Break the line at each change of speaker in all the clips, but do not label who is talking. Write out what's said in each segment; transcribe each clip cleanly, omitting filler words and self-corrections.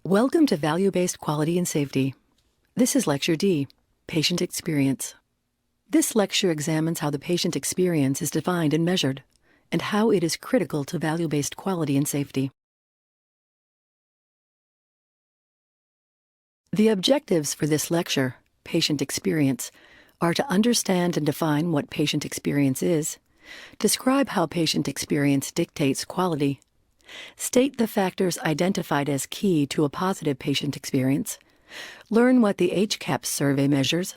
Welcome to Value-Based Quality and Safety. This is Lecture D, Patient Experience. This lecture examines how the patient experience is defined and measured, and how it is critical to value-based quality and safety. The objectives for this lecture, Patient Experience, are to understand and define what patient experience is, describe how patient experience dictates quality, state the factors identified as key to a positive patient experience, learn what the HCAHPS survey measures,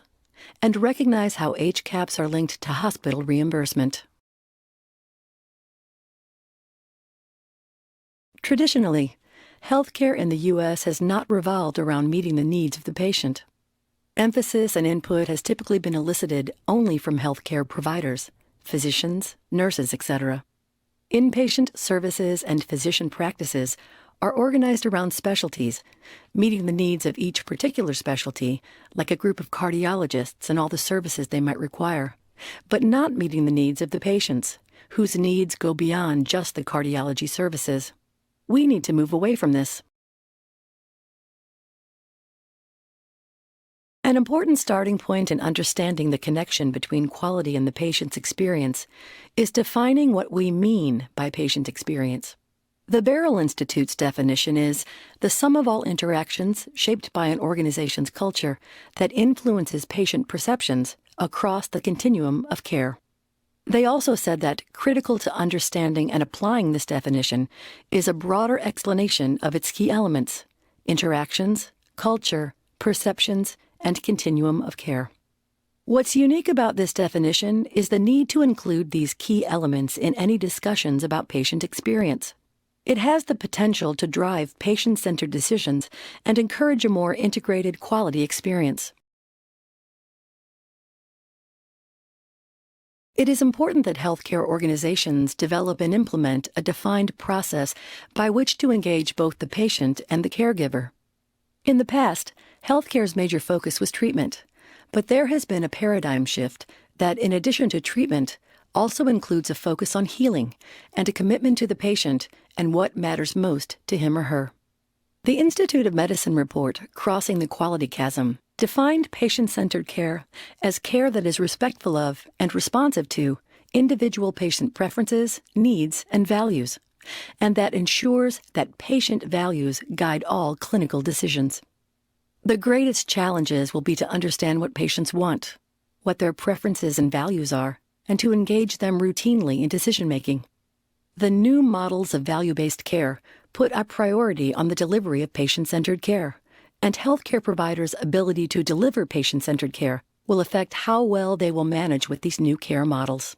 and recognize how HCAHPS are linked to hospital reimbursement. Traditionally, healthcare in the U.S. has not revolved around meeting the needs of the patient. Emphasis and input has typically been elicited only from healthcare providers, physicians, nurses, etc. Inpatient services and physician practices are organized around specialties, meeting the needs of each particular specialty, like a group of cardiologists and all the services they might require, but not meeting the needs of the patients, whose needs go beyond just the cardiology services. We need to move away from this. An important starting point in understanding the connection between quality and the patient's experience is defining what we mean by patient experience. The Barrel Institute's definition is the sum of all interactions shaped by an organization's culture that influences patient perceptions across the continuum of care. They also said that critical to understanding and applying this definition is a broader explanation of its key elements: interactions, culture, perceptions, and continuum of care. What's unique about this definition is the need to include these key elements in any discussions about patient experience. It has the potential to drive patient-centered decisions and encourage a more integrated quality experience. It is important that healthcare organizations develop and implement a defined process by which to engage both the patient and the caregiver. In the past, healthcare's major focus was treatment, but there has been a paradigm shift that, in addition to treatment, also includes a focus on healing and a commitment to the patient and what matters most to him or her. The Institute of Medicine report, Crossing the Quality Chasm, defined patient-centered care as care that is respectful of and responsive to individual patient preferences, needs, and values, and that ensures that patient values guide all clinical decisions. The greatest challenges will be to understand what patients want, what their preferences and values are, and to engage them routinely in decision-making. The new models of value-based care put a priority on the delivery of patient-centered care, and healthcare providers' ability to deliver patient-centered care will affect how well they will manage with these new care models.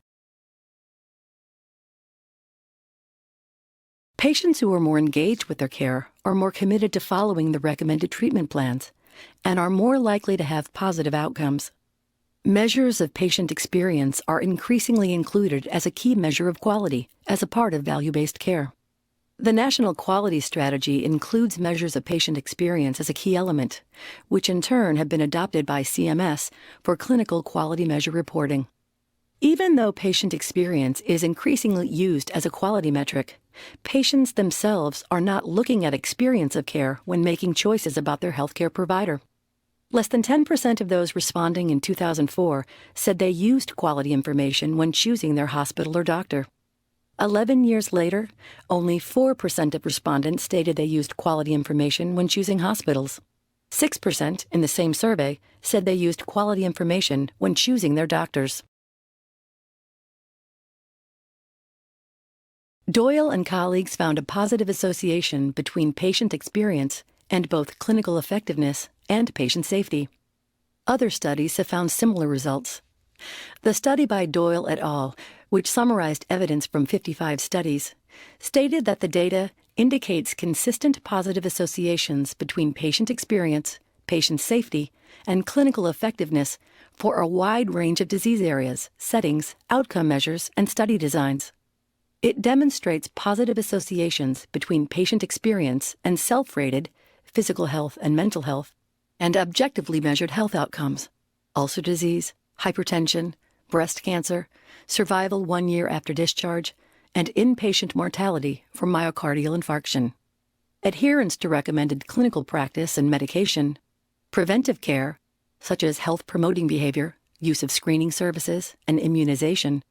Patients who are more engaged with their care are more committed to following the recommended treatment plans and are more likely to have positive outcomes. Measures of patient experience are increasingly included as a key measure of quality as a part of value-based care. The National Quality Strategy includes measures of patient experience as a key element, which in turn have been adopted by CMS for clinical quality measure reporting. Even though patient experience is increasingly used as a quality metric, patients themselves are not looking at experience of care when making choices about their healthcare provider. Less than 10% of those responding in 2004 said they used quality information when choosing their hospital or doctor. 11 years later, only 4% of respondents stated they used quality information when choosing hospitals. 6% in the same survey said they used quality information when choosing their doctors. Doyle and colleagues found a positive association between patient experience and both clinical effectiveness and patient safety. Other studies have found similar results. The study by Doyle et al., which summarized evidence from 55 studies, stated that the data indicates consistent positive associations between patient experience, patient safety, and clinical effectiveness for a wide range of disease areas, settings, outcome measures, and study designs. It demonstrates positive associations between patient experience and self-rated physical health and mental health, and objectively measured health outcomes: ulcer disease, hypertension, breast cancer, survival 1 year after discharge, and inpatient mortality from myocardial infarction. adherence to recommended clinical practice and medication, preventive care, such as health-promoting behavior, use of screening services, and immunization,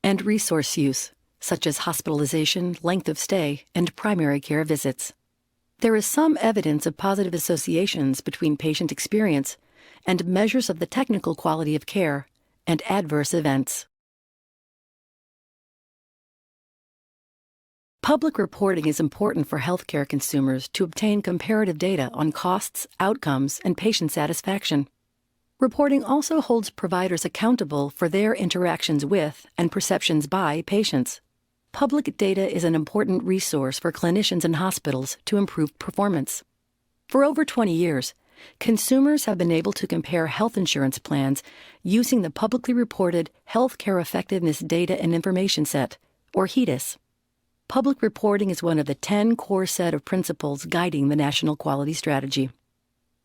and resource use, such as hospitalization, length of stay, and primary care visits. There is some evidence of positive associations between patient experience and measures of the technical quality of care and adverse events. Public reporting is important for healthcare consumers to obtain comparative data on costs, outcomes, and patient satisfaction. Reporting also holds providers accountable for their interactions with and perceptions by patients. Public data is an important resource for clinicians and hospitals to improve performance. For over 20 years, consumers have been able to compare health insurance plans using the publicly reported Healthcare Effectiveness Data and Information Set, or HEDIS. Public reporting is one of the 10 core set of principles guiding the National Quality Strategy.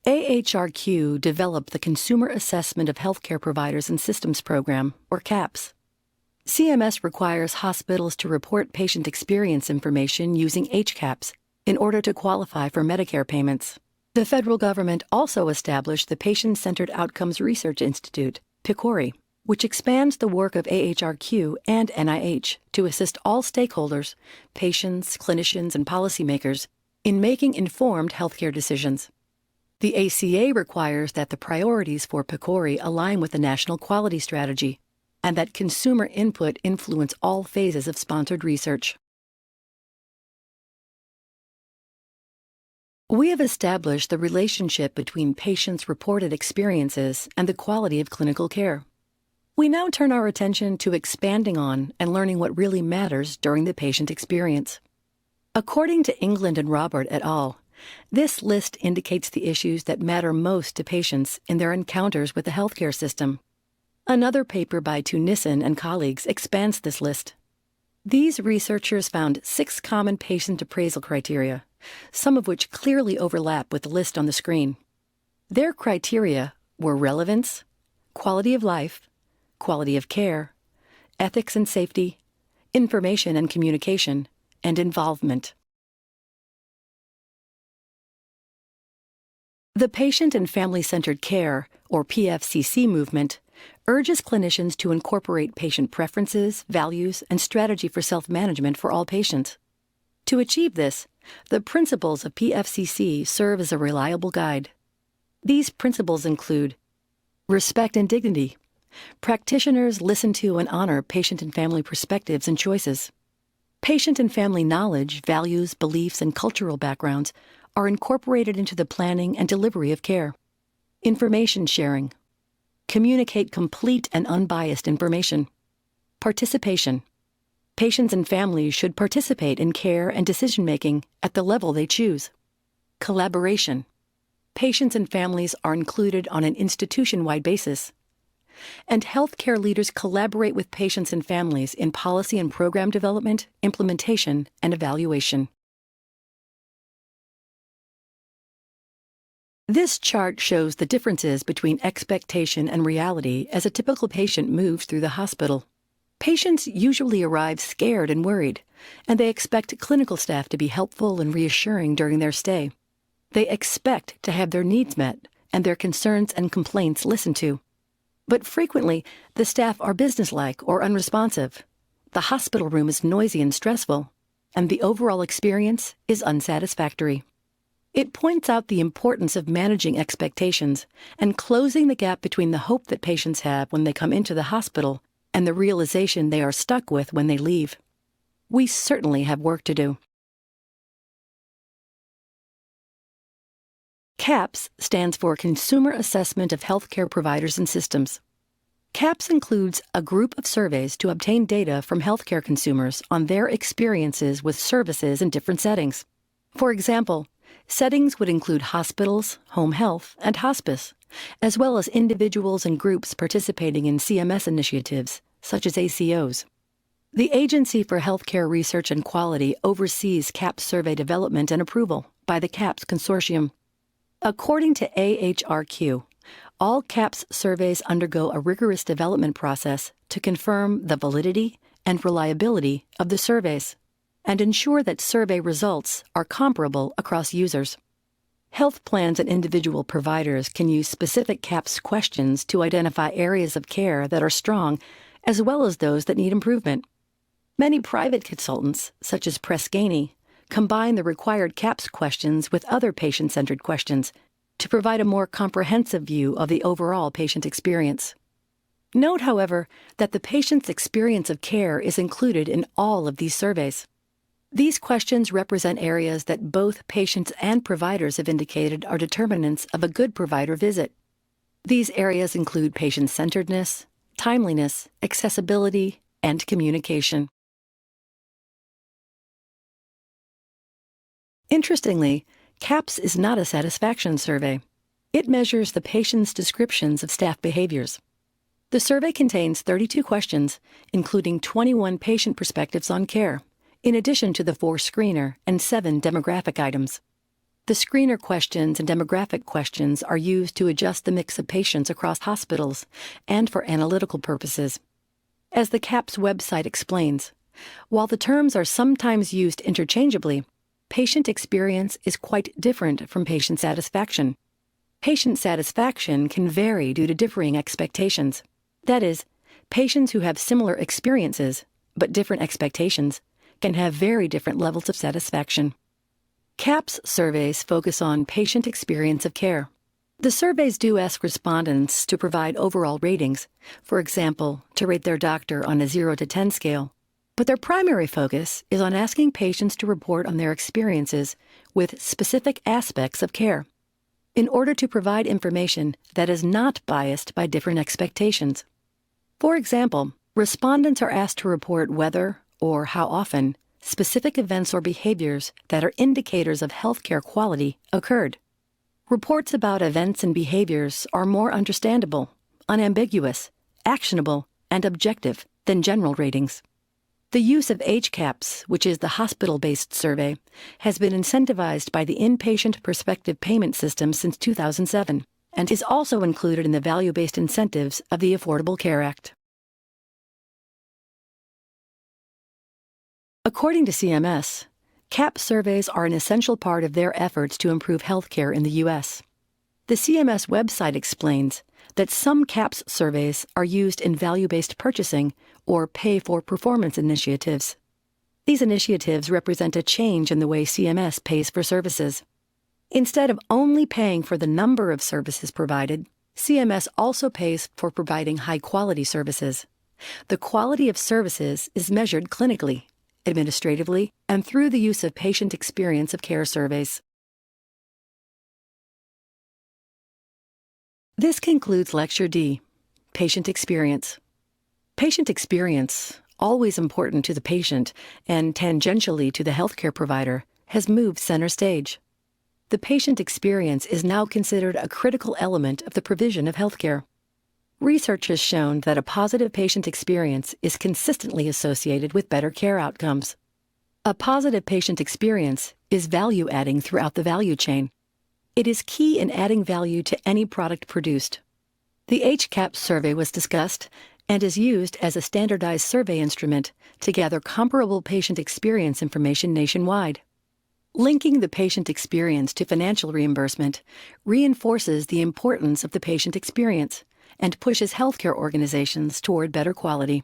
AHRQ developed the Consumer Assessment of Healthcare Providers and Systems Program, or CAPS. CMS requires hospitals to report patient experience information using HCAPS in order to qualify for Medicare payments. The federal government also established the Patient-Centered Outcomes Research Institute, PCORI, which expands the work of AHRQ and NIH to assist all stakeholders, patients, clinicians, and policymakers, in making informed healthcare decisions. The ACA requires that the priorities for PCORI align with the National Quality Strategy, and that consumer input influence all phases of sponsored research. We have established the relationship between patients' reported experiences and the quality of clinical care. We now turn our attention to expanding on and learning what really matters during the patient experience. According to England and Robert et al., this list indicates the issues that matter most to patients in their encounters with the healthcare system. Another paper by Tunissen and colleagues expands this list. These researchers found 6 common patient appraisal criteria, some of which clearly overlap with the list on the screen. Their criteria were relevance, quality of life, quality of care, ethics and safety, information and communication, and involvement. The Patient and Family-Centered Care, or Pfcc movement, urges clinicians to incorporate patient preferences, values, and strategy for self-management for all patients. To achieve this, the principles of Pfcc serve as a reliable guide. These principles include respect and dignity. Practitioners listen to and honor patient and family perspectives and choices. Patient and family knowledge, values, beliefs, and cultural backgrounds are incorporated into the planning and delivery of care. Information sharing. Communicate complete and unbiased information. Participation. Patients and families should participate in care and decision-making at the level they choose. Collaboration. Patients and families are included on an institution-wide basis. And healthcare leaders collaborate with patients and families in policy and program development, implementation, and evaluation. This chart shows the differences between expectation and reality as a typical patient moves through the hospital. Patients usually arrive scared and worried, and they expect clinical staff to be helpful and reassuring during their stay. They expect to have their needs met and their concerns and complaints listened to. But frequently, the staff are businesslike or unresponsive. The hospital room is noisy and stressful, and the overall experience is unsatisfactory. It points out the importance of managing expectations and closing the gap between the hope that patients have when they come into the hospital and the realization they are stuck with when they leave. We certainly have work to do. CAPS stands for Consumer Assessment of Healthcare Providers and Systems. CAPS includes a group of surveys to obtain data from healthcare consumers on their experiences with services in different settings. For example, settings would include hospitals, home health, and hospice, as well as individuals and groups participating in CMS initiatives, such as ACOs. The Agency for Healthcare Research and Quality oversees CAPS survey development and approval by the CAPS Consortium. According to AHRQ, all CAPS surveys undergo a rigorous development process to confirm the validity and reliability of the surveys. and ensure that survey results are comparable across users. Health plans and individual providers can use specific CAHPS questions to identify areas of care that are strong, as well as those that need improvement. Many private consultants, such as Pfcc, combine the required CAHPS questions with other patient-centered questions to provide a more comprehensive view of the overall patient experience. Note, however, that the patient's experience of care is included in all of these surveys. These questions represent areas that both patients and providers have indicated are determinants of a good provider visit. These areas include patient-centeredness, timeliness, accessibility, and communication. Interestingly, CAHPS is not a satisfaction survey. It measures the patient's descriptions of staff behaviors. The survey contains 32 questions, including 21 patient perspectives on care, in addition to the 4 screener and 7 demographic items. The screener questions and demographic questions are used to adjust the mix of patients across hospitals and for analytical purposes. As the CAHPS website explains, while the terms are sometimes used interchangeably, patient experience is quite different from patient satisfaction. Patient satisfaction can vary due to differing expectations. That is, patients who have similar experiences, but different expectations, can have very different levels of satisfaction. CAHPS surveys focus on patient experience of care. The surveys do ask respondents to provide overall ratings, for example, to rate their doctor on a 0 to 10 scale. But their primary focus is on asking patients to report on their experiences with specific aspects of care, in order to provide information that is not biased by different expectations. For example, respondents are asked to report whether, or how often, specific events or behaviors that are indicators of healthcare quality occurred. Reports about events and behaviors are more understandable, unambiguous, actionable, and objective than general ratings. The use of HCAHPS, which is the hospital-based survey, has been incentivized by the Inpatient Prospective Payment System since 2007 and is also included in the value-based incentives of the Affordable Care Act. According to CMS, CAHPS surveys are an essential part of their efforts to improve healthcare in the U.S. The CMS website explains that some CAHPS surveys are used in value-based purchasing or pay-for-performance initiatives. These initiatives represent a change in the way CMS pays for services. Instead of only paying for the number of services provided, CMS also pays for providing high-quality services. The quality of services is measured clinically, administratively, and through the use of patient experience of care surveys. This concludes Lecture D, Patient Experience. Patient experience, always important to the patient and tangentially to the healthcare provider, has moved center stage. The patient experience is now considered a critical element of the provision of healthcare. Research has shown that a positive patient experience is consistently associated with better care outcomes. A positive patient experience is value-adding throughout the value chain. It is key in adding value to any product produced. The HCAHPS survey was discussed and is used as a standardized survey instrument to gather comparable patient experience information nationwide. Linking the patient experience to financial reimbursement reinforces the importance of the patient experience and pushes healthcare organizations toward better quality.